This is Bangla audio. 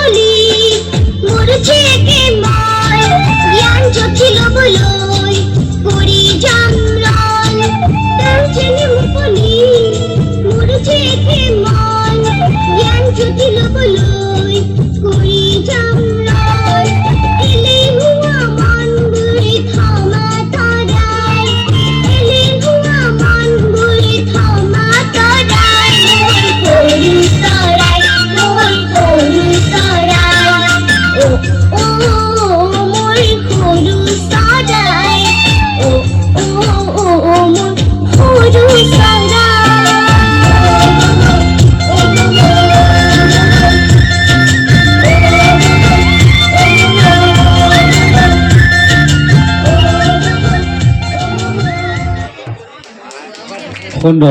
মুকলি মরছে কে মায় জ্ঞান জটিল বলয় করি জামরাল দর্জনে মুকলি মরছে কে মায় জ্ঞান জটিল বলয় করি জামরাল এলে হুয়া মান বুড়ি থামা তারায় এলে হুয়া মান বুড়ি থামা তারায় করি তারায় করি তারায় ও মোর খরু সারায় ও মোর খরু সুন্দর।